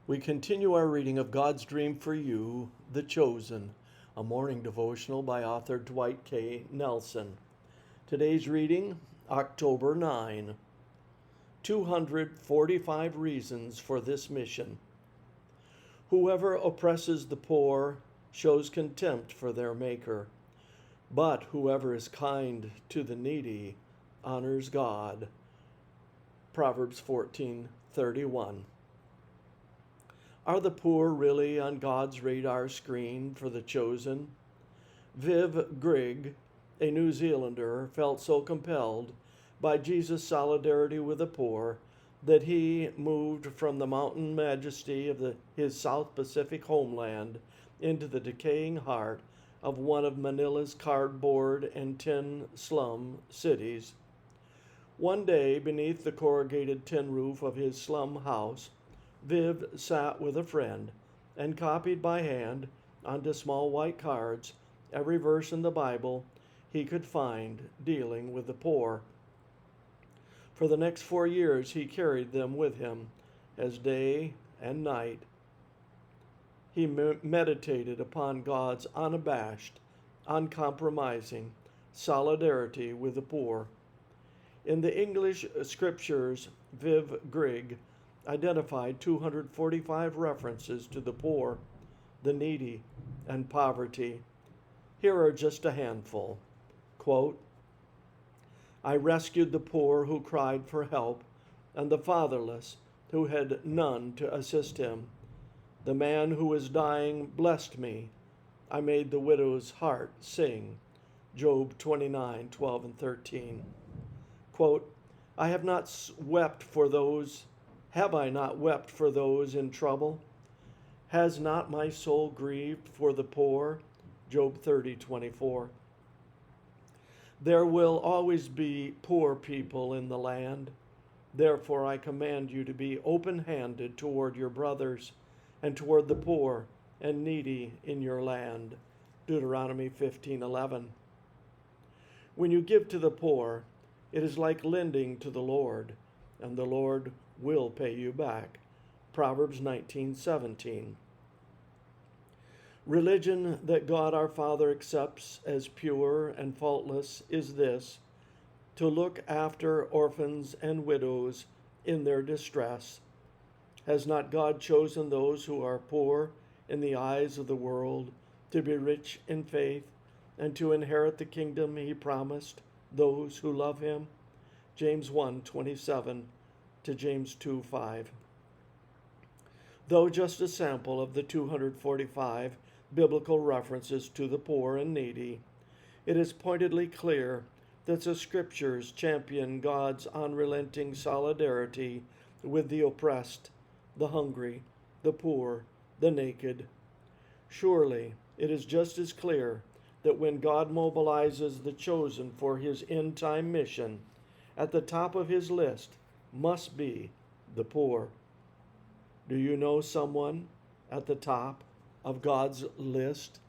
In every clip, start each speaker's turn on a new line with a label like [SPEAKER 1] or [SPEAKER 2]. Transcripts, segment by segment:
[SPEAKER 1] We continue our reading of God's Dream for You, The Chosen, a morning devotional by author Dwight K. Nelson. Today's reading, October 9. 245 Reasons for This Mission. Whoever oppresses the poor shows contempt for their Maker, but whoever is kind to the needy honors God. Proverbs 14:31. Are the poor really on God's radar screen for the chosen? Viv Grigg, a New Zealander, felt so compelled by Jesus' solidarity with the poor that he moved from the mountain majesty of his South Pacific homeland into the decaying heart of one of Manila's cardboard and tin slum cities. One day, beneath the corrugated tin roof of his slum house, Viv sat with a friend and copied by hand onto small white cards every verse in the Bible he could find dealing with the poor. For the next 4 years, he carried them with him as day and night. He meditated upon God's unabashed, uncompromising solidarity with the poor. In the English scriptures, Viv Grigg identified 245 references to the poor, the needy, and poverty. Here are just a handful. Quote, I rescued the poor who cried for help, and the fatherless who had none to assist him. The man who was dying blessed me. I made the widow's heart sing. Job 29:12 and 13. Quote, Have I not wept for those in trouble? Has not my soul grieved for the poor? Job 30:24. There will always be poor people in the land. Therefore I command you to be open-handed toward your brothers and toward the poor and needy in your land. Deuteronomy 15:11. When you give to the poor, it is like lending to the Lord, and the Lord will pay you back. Proverbs 19:17. Religion that God our Father accepts as pure and faultless is this: to look after orphans and widows in their distress. Has not God chosen those who are poor in the eyes of the world to be rich in faith and to inherit the kingdom he promised those who love him? James 1:27 to James 2:5. Though just a sample of the 245 biblical references to the poor and needy, it is pointedly clear that the scriptures champion God's unrelenting solidarity with the oppressed, the hungry, the poor, the naked. Surely it is just as clear that when God mobilizes the chosen for his end-time mission, at the top of his list must be the poor. Do you know someone at the top of God's list?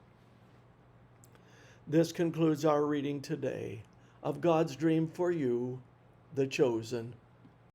[SPEAKER 1] This concludes our reading today of God's Dream for You, The Chosen.